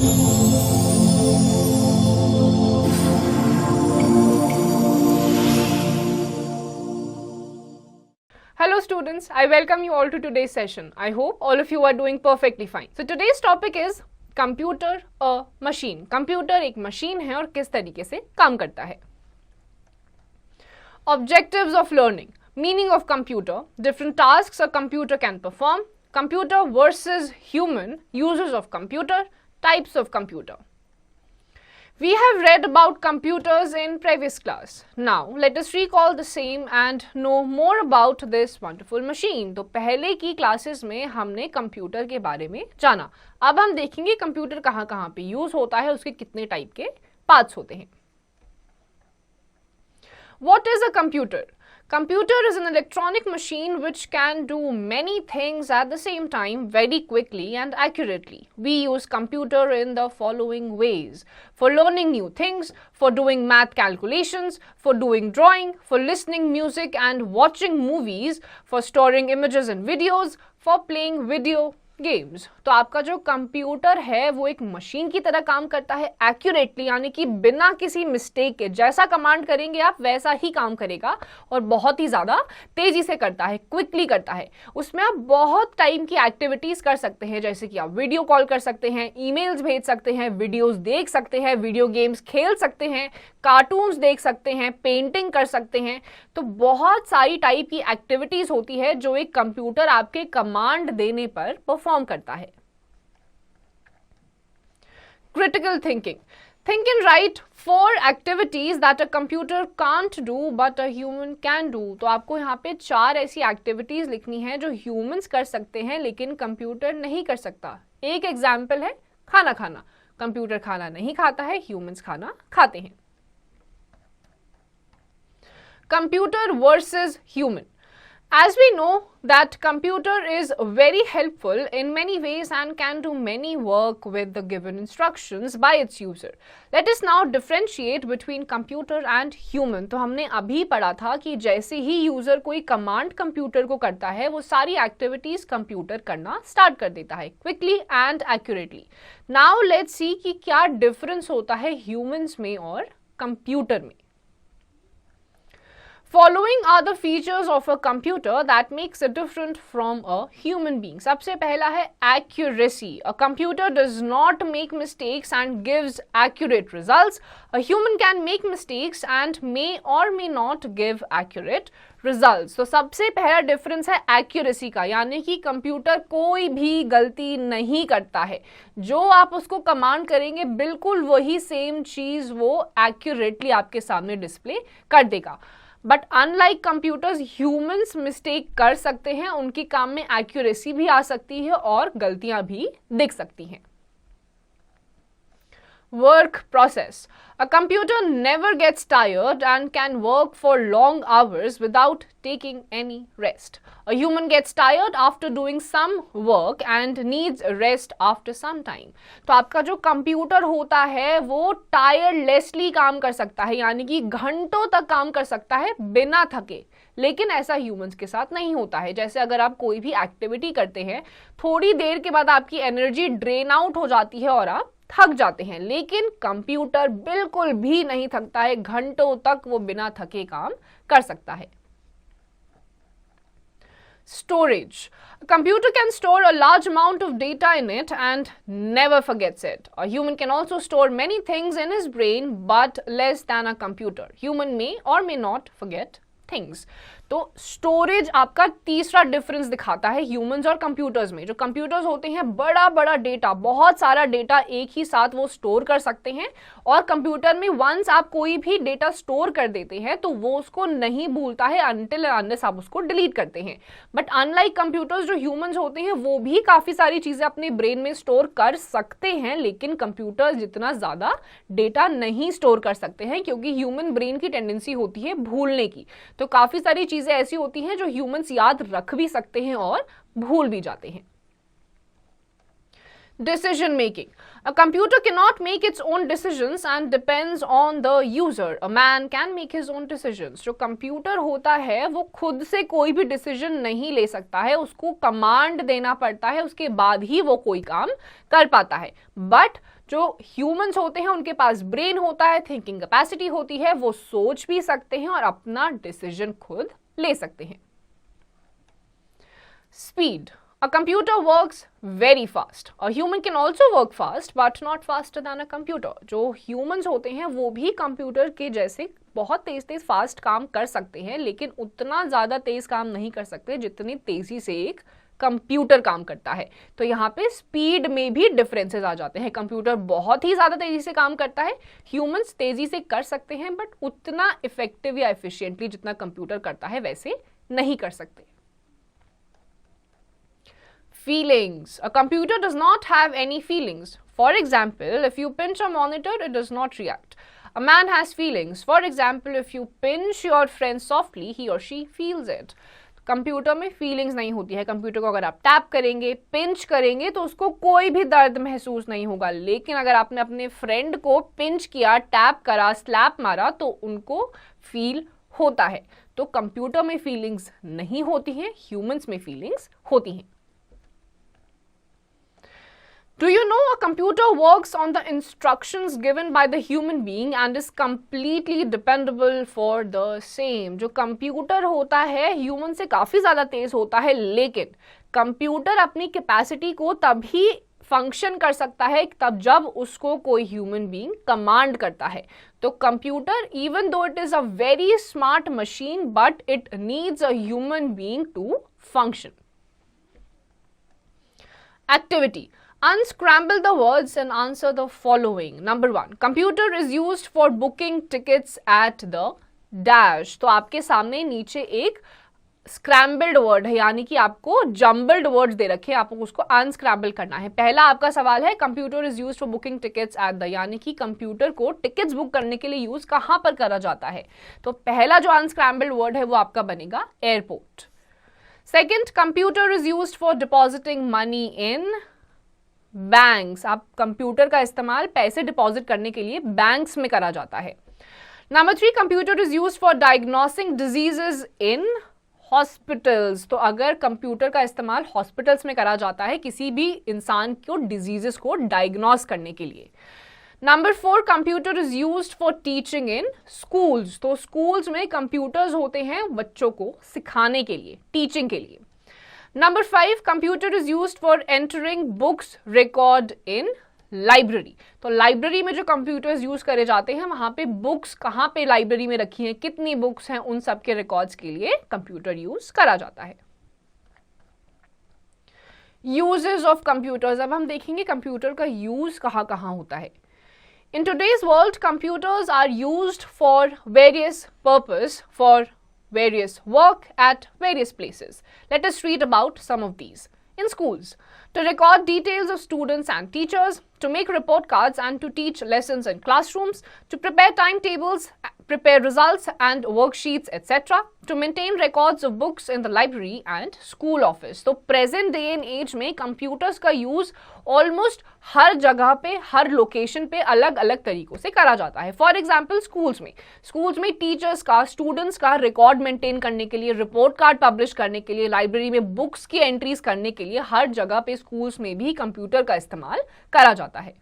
Hello students, I welcome you all to today's session. I hope all of you are doing perfectly fine. So today's topic is computer a machine. Computer एक machine है और किस तरीके से काम करता है. Objectives of learning, meaning of computer, different tasks a computer can perform, computer versus human, uses of computer, types of computer. We have read about computers in previous class. Now let us recall the same and know more about this wonderful machine. तो पहले की classes में हमने computer के बारे में जाना. अब हम देखेंगे कंप्यूटर कहाँ कहाँ पे यूज होता है, उसके कितने टाइप के पार्ट्स होते हैं. What is a computer? Computer is an electronic machine which can do many things at the same time very quickly and accurately. We use computer in the following ways: for learning new things, for doing math calculations, for doing drawing, for listening music and watching movies, for storing images and videos, for playing video games. तो आपका जो computer है वो एक machine की तरह काम करता है एक्यूरेटली, यानी कि बिना किसी मिस्टेक के. जैसा कमांड करेंगे आप वैसा ही काम करेगा और बहुत ही ज़्यादा तेज़ी से करता है, क्विकली करता है. उसमें आप बहुत टाइम की एक्टिविटीज़ कर सकते हैं, जैसे कि आप वीडियो कॉल कर सकते हैं, ईमेल्स भेज सकते हैं, वीडियोज़ देख सकते हैं, वीडियो गेम्स खेल सकते हैं, कार्टून्स देख सकते हैं, पेंटिंग कर सकते हैं. तो बहुत सारी टाइप की एक्टिविटीज़ होती है जो एक कंप्यूटर आपके कमांड देने पर परफॉर्म करता है. Critical thinking, think and write 4 activities that a computer can't do but a human can do. तो आपको यहाँ पे 4 ऐसी एक्टिविटीज लिखनी है जो ह्यूमंस कर सकते हैं लेकिन कंप्यूटर नहीं कर सकता. एक एग्जाम्पल है खाना खाना. कंप्यूटर खाना नहीं खाता है, ह्यूमंस खाना खाते हैं. Computer versus human. As we know that computer is very helpful in many ways and can do many work with the given instructions by its user. Let us now differentiate between computer and human. तो हमने अभी पढ़ा था कि जैसे ही user कोई command computer को करता है वो सारी एक्टिविटीज कंप्यूटर करना स्टार्ट कर देता है quickly and accurately. Now let's see कि क्या डिफरेंस होता है ह्यूमंस में और कंप्यूटर में. Following are the features of a computer that makes it different from a human being. सबसे पहला है accuracy. A computer does not make mistakes and gives accurate results. A human can make mistakes and may or may not give accurate results. तो सबसे पहला difference है accuracy का, यानी कि कंप्यूटर कोई भी गलती नहीं करता है. जो आप उसको कमांड करेंगे बिल्कुल वही सेम चीज वो एक्यूरेटली आपके सामने डिस्प्ले कर देगा. But unlike computers humans mistake कर सकते हैं, उनके काम में एक्यूरेसी भी आ सकती है और गलतियां भी दिख सकती हैं. Work process. A computer never gets tired and can work for long hours without taking any rest. A human gets tired after doing some work and needs rest after some time. तो आपका जो computer होता है वो टायर्डलेसली काम कर सकता है, यानी कि घंटों तक काम कर सकता है बिना थके. लेकिन ऐसा ह्यूमंस के साथ नहीं होता है. जैसे अगर आप कोई भी एक्टिविटी करते हैं, थोड़ी देर के बाद आपकी एनर्जी ड्रेन आउट हो जाती है और आप थक जाते हैं, लेकिन कंप्यूटर बिल्कुल भी नहीं थकता है. घंटों तक वो बिना थके काम कर सकता है. Storage. A computer can store a large amount of data in it and never forgets it. A human can also store many things in his brain but less than a computer. Human may or may not forget things. तो storage आपका तीसरा difference दिखाता है humans और computers में. जो computers होते हैं बड़ा बड़ा डेटा, बहुत सारा डेटा एक ही साथ वो स्टोर कर सकते हैं, और कंप्यूटर में वंस आप कोई भी डेटा स्टोर कर देते हैं तो वो उसको नहीं भूलता है अनटिल अनलेस आप उसको डिलीट करते हैं. बट अनलाइक कंप्यूटर्स, जो ह्यूमंस होते हैं वो भी काफ़ी सारी चीज़ें अपने ब्रेन में स्टोर कर सकते हैं, लेकिन कंप्यूटर्स जितना ज़्यादा डेटा नहीं स्टोर कर सकते हैं, क्योंकि ह्यूमन ब्रेन की टेंडेंसी होती है भूलने की. तो काफ़ी सारी चीज़ें ऐसी होती हैं जो ह्यूमंस याद रख भी सकते हैं और भूल भी जाते हैं. Decision making. A computer cannot make its own decisions and depends on the user. A man can make his own decisions. जो कंप्यूटर होता है वो खुद से कोई भी डिसीजन नहीं ले सकता है, उसको कमांड देना पड़ता है, उसके बाद ही वो कोई काम कर पाता है. बट जो ह्यूमंस होते हैं उनके पास ब्रेन होता है, थिंकिंग कैपेसिटी होती है, वो सोच भी सकते हैं और अपना डिसीजन खुद ले सकते हैं. Speed. A computer works very fast. A human can also work fast, but not faster than a computer. जो humans होते हैं वो भी कंप्यूटर के जैसे बहुत तेज फास्ट काम कर सकते हैं, लेकिन उतना ज़्यादा तेज काम नहीं कर सकते जितनी तेजी से एक कंप्यूटर काम करता है. तो यहाँ पे स्पीड में भी डिफरेंसेस आ जाते हैं. कंप्यूटर बहुत ही ज़्यादा तेजी से काम करता है, ह्यूमंस तेजी से कर सकते हैं बट उतना इफेक्टिव या एफिशिएंटली जितना कंप्यूटर करता है वैसे नहीं कर सकते. Feelings. A computer does not have any feelings. For example, if you pinch a monitor, it does not react. A man has feelings. For example, if you pinch your friend softly, he or she feels it. Computer में feelings नहीं होती है. Computer को अगर आप tap करेंगे, pinch करेंगे तो उसको कोई भी दर्द महसूस नहीं होगा, लेकिन अगर आपने अपने फ्रेंड को पिंच किया, टैप करा, स्लैप मारा तो उनको फील होता है. तो कंप्यूटर में फीलिंग्स नहीं होती हैं, ह्यूमंस में फीलिंग्स होती हैं. Do you know a computer works on the instructions given by the human being and is completely dependable for the same. जो कंप्यूटर होता है ह्यूमन से काफ़ी ज़्यादा तेज़ होता है, लेकिन कंप्यूटर अपनी कैपेसिटी को तभी फंक्शन कर सकता है तब जब उसको कोई ह्यूमन बीइंग कमांड करता है. तो computer even though it is a very smart machine but it needs a human being to function. Activity. Unscramble the words and answer the following. Number 1. Computer is used for booking tickets at the dash. तो आपके सामने नीचे एक scrambled word है, यानी कि आपको jumbled words दे रखे हैं, आपको उसको अनस्क्रैम्बल करना है. पहला आपका सवाल है computer is used for booking tickets at the, यानी कि कंप्यूटर को टिकट्स बुक करने के लिए यूज कहाँ पर करा जाता है. तो पहला जो अनस्क्रैम्बल्ड वर्ड है वो आपका बनेगा airport. Second, computer is used for depositing money in banks. आप कंप्यूटर का इस्तेमाल पैसे डिपॉजिट करने के लिए बैंक्स में करा जाता है. Number 3, computer is used for diagnosing diseases in hospitals. तो अगर कंप्यूटर का इस्तेमाल हॉस्पिटल्स में करा जाता है किसी भी इंसान को डिजीजेस को डायग्नोस करने के लिए. Number 4, computer is used for teaching in schools. तो स्कूल्स में कंप्यूटर्स होते हैं बच्चों को सिखाने के लिए, टीचिंग के लिए. Number 5, computer is used for entering books record in library. तो लाइब्रेरी में जो कंप्यूटर्स यूज करे जाते हैं वहां पे बुक्स कहाँ पे लाइब्रेरी में रखी हैं, कितनी बुक्स हैं, उन सब के रिकॉर्ड्स के लिए कंप्यूटर यूज करा जाता है. Uses of computers. अब हम देखेंगे कंप्यूटर का यूज कहाँ कहाँ होता है. In today's world, computers are used for various purpose, for various work at various places. Let us read about some of these. In schools, to record details of students and teachers, to make report cards and to teach lessons in classrooms, to prepare timetables, prepare results and worksheets, etc., to maintain records of books in the library and school office. तो present day and age में computers का use almost हर जगह पे, हर location पे अलग अलग तरीकों से करा जाता है. फॉर एग्जाम्पल स्कूल्स में टीचर्स का, स्टूडेंट्स का रिकॉर्ड मेंटेन करने के लिए, रिपोर्ट कार्ड पब्लिश करने के लिए, लाइब्रेरी में बुक्स की एंट्रीज करने के लिए हर जगह पे स्कूल्स में भी कंप्यूटर का इस्तेमाल करा जाता है.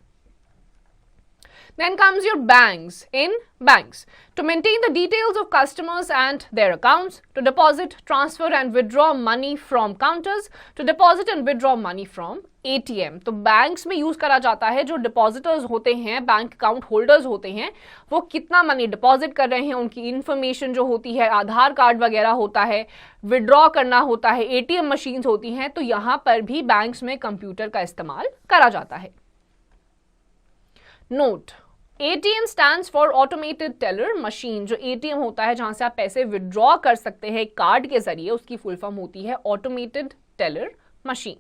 Then comes your banks. In banks, to maintain the details of customers and their accounts, to deposit, transfer and withdraw money from counters, to deposit and withdraw money from ATM. तो banks में use करा जाता है. जो depositors होते हैं, bank account holders होते हैं, वो कितना मनी डिपॉजिट कर रहे हैं, उनकी इंफॉर्मेशन जो होती है, आधार कार्ड वगैरह होता है, विड्रॉ करना होता है, ATM मशीन्स होती हैं. तो यहाँ पर भी बैंक्स में कंप्यूटर का इस्तेमाल करा जाता है. Note. ATM stands for Automated Teller Machine. जो ATM होता है जहां से आप पैसे विड्रॉ कर सकते हैं कार्ड के जरिए, उसकी फुल फॉर्म होती है Automated Teller Machine.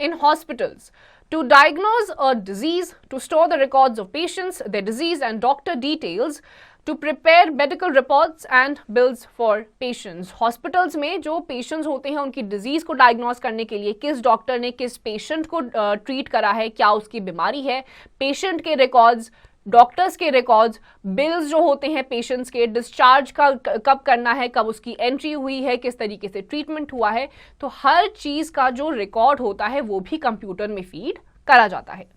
In hospitals, to diagnose a disease, to store the records of patients, their disease and doctor details, to prepare medical reports and bills for patients. Hospitals में जो patients होते हैं उनकी disease को diagnose करने के लिए किस डॉक्टर ने किस पेशेंट को ट्रीट करा है, क्या उसकी बीमारी है, पेशेंट के रिकॉर्ड्स, डॉक्टर्स के रिकॉर्ड्स, बिल्स जो होते हैं पेशेंट्स के, डिस्चार्ज का कब करना है, कब उसकी एंट्री हुई है, किस तरीके से ट्रीटमेंट हुआ है, तो हर चीज का जो रिकॉर्ड होता है वो भी कंप्यूटर में फीड करा जाता है.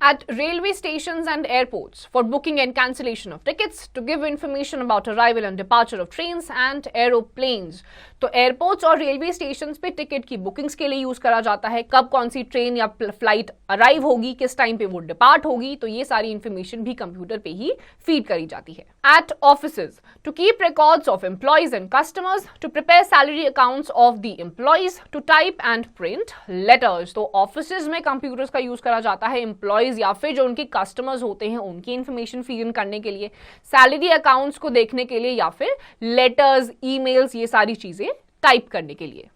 At railway stations and airports for booking and cancellation of tickets, to give information about arrival and departure of trains and aeroplanes. तो एयरपोर्ट्स और रेलवे स्टेशन पे टिकट की बुकिंग्स के लिए यूज करा जाता है, कब कौन सी ट्रेन या फ्लाइट अराइव होगी, किस टाइम पे वो डिपार्ट होगी, तो ये सारी इंफॉर्मेशन भी कंप्यूटर पे ही फीड करी जाती है. At offices, to keep records of employees and customers, to prepare salary accounts of the employees, to type and print letters. तो ऑफिसेज में कंप्यूटर्स का यूज करा जाता है एम्प्लॉयज या फिर जो उनके कस्टमर्स होते हैं उनकी इंफॉर्मेशन फीड इन करने के लिए, सैलरी अकाउंट्स को देखने के लिए या फिर लेटर्स, ईमेल्स, ये सारी चीजें टाइप करने के लिए.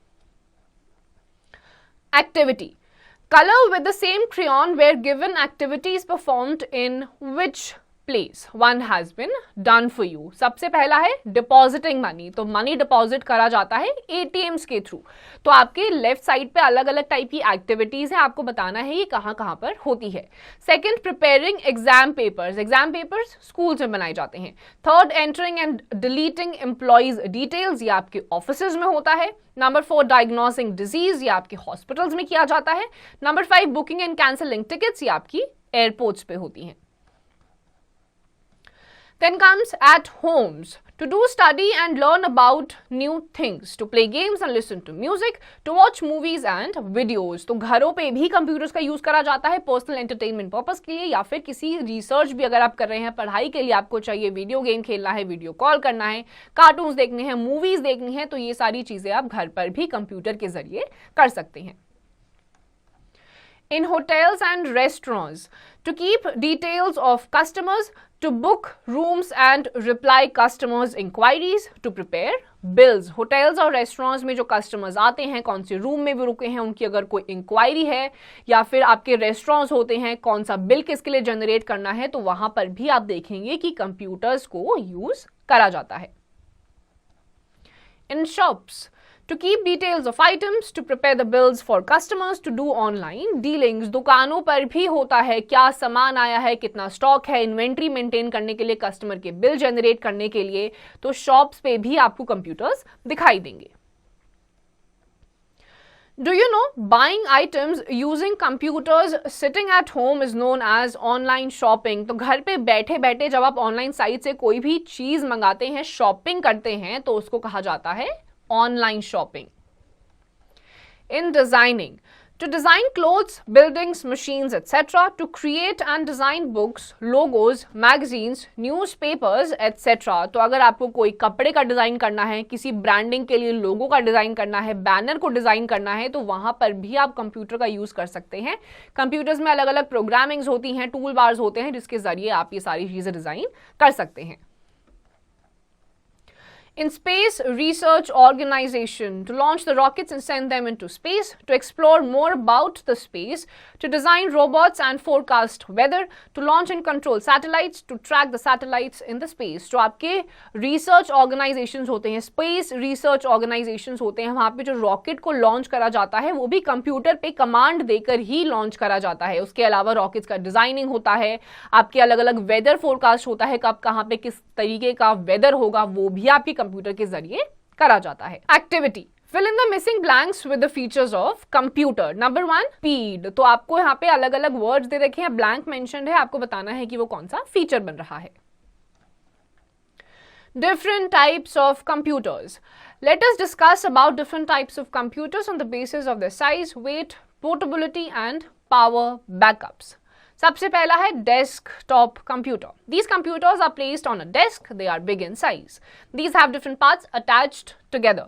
Activity. Color with the same crayon where given activities performed in which place one has been done for you. सबसे पहला है डिपॉजिटिंग मनी. तो मनी डिपॉजिट करा जाता है एटीएम्स के थ्रू. तो आपके लेफ्ट साइड पे अलग अलग टाइप की एक्टिविटीज है, आपको बताना है ये कहाँ कहाँ पर होती है. Second, preparing exam papers. Exam papers school में बनाए जाते हैं. Third, entering and deleting employees details. ये आपके ऑफिसेज में होता है. Number 4, diagnosing disease. ये आपके हॉस्पिटल्स में किया जाता है. Number 5, booking and cancelling tickets. ये आपकी एयरपोर्ट्स पे होती हैं. Then comes at homes, to do study and learn about new things, to play games and listen to music, to watch movies and videos. तो घरों पे भी कंप्यूटर्स का यूज करा जाता है पर्सनल एंटरटेनमेंट पर्पस के लिए या फिर किसी रिसर्च भी अगर आप कर रहे हैं, पढ़ाई के लिए आपको चाहिए, वीडियो गेम खेलना है, वीडियो कॉल करना है, कार्टून्स देखने हैं, मूवीज देखनी है, तो ये सारी चीजें आप घर पर भी कंप्यूटर के जरिए कर सकते हैं. In hotels and restaurants, to keep details of customers, to book rooms and reply customers' inquiries, to prepare bills. hotels और restaurants में जो customers आते हैं, कौन से रूम में भी रुके हैं, उनकी अगर कोई इंक्वायरी है या फिर आपके रेस्टोरेंट्स होते हैं, कौन सा बिल किसके लिए जनरेट करना है, तो वहां पर भी आप देखेंगे कि कंप्यूटर्स को यूज करा जाता है. In shops, to keep details of items, to prepare the bills for customers, to do online dealings. दुकानों पर भी होता है, क्या सामान आया है, कितना स्टॉक है, इन्वेंट्री मेंटेन करने के लिए, कस्टमर के बिल जनरेट करने के लिए, तो शॉप्स पे भी आपको कंप्यूटर्स दिखाई देंगे. Do you know buying items using computers sitting at home is known as online shopping. तो घर पे बैठे बैठे जब आप ऑनलाइन साइट से कोई भी चीज मंगाते हैं, शॉपिंग करते हैं, तो उसको कहा जाता है online shopping. In designing, to design clothes, buildings, machines, etc. To create and design books, logos, magazines, newspapers, etc. तो अगर आपको कोई कपड़े का डिजाइन करना है, किसी ब्रांडिंग के लिए लोगो का डिजाइन करना है, बैनर को डिजाइन करना है, तो वहां पर भी आप कंप्यूटर का यूज कर सकते हैं. कंप्यूटर्स में अलग अलग प्रोग्रामिंग्स होती हैं, टूल बार्स होते हैं, जिसके जरिए आप ये सारी चीजें डिजाइन कर सकते हैं. In Space Research Organization, to launch the rockets and send them into space, to explore more about the space, to design robots and forecast weather, to launch and control satellites, to track the satellites in the space. जो आपके research organizations होते हैं, space research organizations होते हैं, वहाँ पे जो rocket को लॉन्च करा जाता है वो भी कंप्यूटर पे कमांड देकर ही लॉन्च करा जाता है. उसके अलावा रॉकेट्स का डिजाइनिंग होता है, आपके अलग अलग वेदर फोरकास्ट होता है, कब कहाँ पे किस तरीके का वेदर होगा, वो भी आपकी कंप्यूटर के जरिए करा जाता है. Activity, fill in the missing blanks with the features of computer. Number 1, speed. तो आपको यहाँ पे अलग अलग वर्ड्स दे रखे हैं, ब्लैंक मेंशन्ड है, आपको बताना है कि वो कौन सा फीचर बन रहा है. Different types of computers. Let us discuss about different types of computers on the basis of their size, weight, portability and power backups. सबसे पहला है desktop computer. These computers are placed on a desk. They are big in size. These have different parts attached together.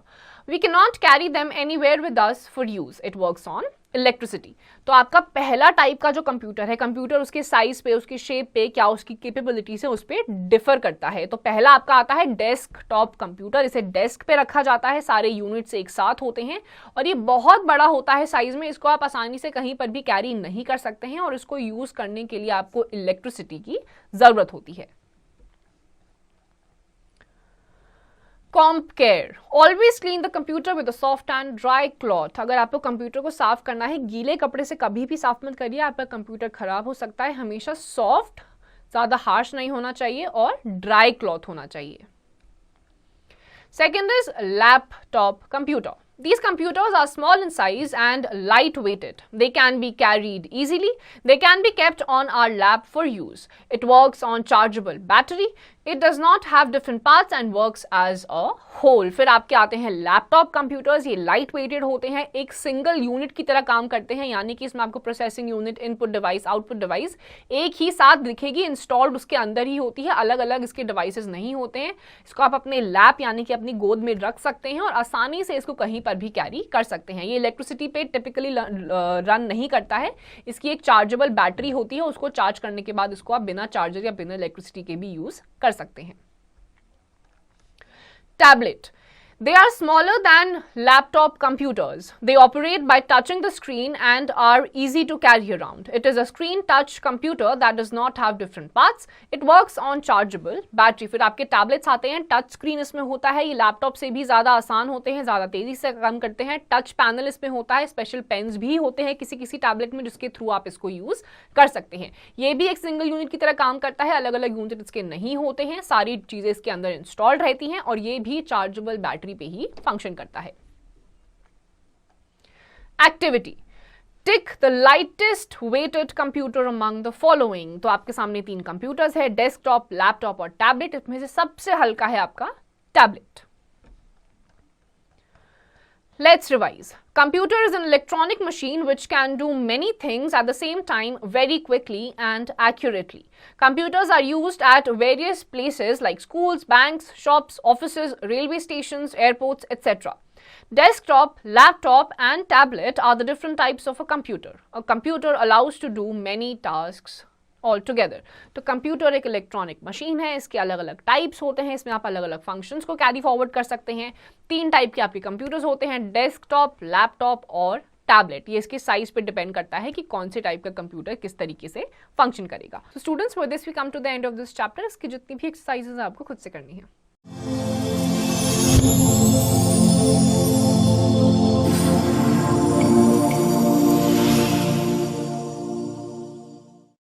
We cannot carry them anywhere with us for use. It works on electricity. तो आपका पहला type का जो computer है, computer उसके size पे, उसकी shape पे, क्या उसकी कैपेबिलिटीज है, उस पे डिफर करता है. तो पहला आपका आता है डेस्कटॉप कंप्यूटर. इसे डेस्क पे रखा जाता है, सारे यूनिट्स एक साथ होते हैं और ये बहुत बड़ा होता है साइज में. इसको आप आसानी से कहीं पर भी कैरी नहीं कर सकते हैं और इसको यूज करने के लिए आपको इलेक्ट्रिसिटी की जरूरत होती है. Comp care. Always clean the computer with a soft and dry cloth. अगर आपको कंप्यूटर को साफ करना है, गीले कपड़े से कभी भी साफ मत करिए, आपका कंप्यूटर खराब हो सकता है. हमेशा सॉफ्ट, ज्यादा हार्श नहीं होना चाहिए और ड्राई क्लॉथ होना चाहिए. Second is laptop computer. These computers are small in size and light-weighted. They can be carried easily. They can be kept on our lap for use. It works on chargeable battery. It does not have different parts and works as a whole. फिर आपके आते हैं laptop computers. ये light weighted होते हैं, एक single unit की तरह काम करते हैं, यानी कि इसमें आपको processing unit, input device, output device एक ही साथ दिखेगी, इंस्टॉल्ड उसके अंदर ही होती है, अलग अलग इसके डिवाइसेस नहीं होते हैं. इसको आप अपने लैप यानी कि अपनी गोद में रख सकते हैं और आसानी से इसको कहीं पर भी कैरी कर सकते हैं. ये इलेक्ट्रिसिटी पे टिपिकली रन नहीं करता है. इसकी एक चार्जेबल बैटरी होती है, उसको चार्ज करने के बाद इसको आप बिना चार्जर या बिना इलेक्ट्रिसिटी के भी यूज कर सकते हैं. Tablet. They are smaller than laptop computers. They operate by touching the screen and are easy to carry around. It is a screen touch computer that does not have different parts. It works on chargeable battery. फिर आपके tablets आते हैं, touch screen इसमें होता है. ये laptop से भी ज़्यादा आसान होते हैं, ज़्यादा तेज़ी से काम करते हैं. टच पैनल इसमें होता है, स्पेशल पेन्स भी होते हैं किसी किसी टैबलेट में जिसके थ्रू आप इसको यूज़ कर सकते हैं. ये भी एक सिंगल यूनिट की तरह काम करता है, अलग अलग यूनिट इसके नहीं होते हैं, सारी चीज़ें इसके अंदर इंस्टॉल्ड रहती हैं और ये भी चार्जेबल बैटरी पे ही फंक्शन करता है. Activity. Tick the lightest weighted computer among the following. तो आपके सामने 3 कंप्यूटर्स है, डेस्कटॉप, लैपटॉप और टैबलेट. इसमें से सबसे हल्का है आपका tablet. Let's revise. Computer is an electronic machine which can do many things at the same time very quickly and accurately. Computers are used at various places like schools, banks, shops, offices, railway stations, airports, etc. Desktop, laptop and tablet are the different types of a computer. A computer allows to do many tasks all together. तो computer एक electronic machine है, इसके अलग अलग types होते हैं, इसमें आप अलग अलग फंक्शंस को कैरी फॉरवर्ड कर सकते हैं. 3 टाइप के आपके कंप्यूटर्स होते हैं, डेस्कटॉप, लैपटॉप और टैबलेट. ये इसके साइज पे डिपेंड करता है कि कौन से टाइप का कंप्यूटर किस तरीके से फंक्शन करेगा. तो students, with this we come to the end of this chapter. इसकी जितनी भी एक्सरसाइजेस आपको खुद से करनी है.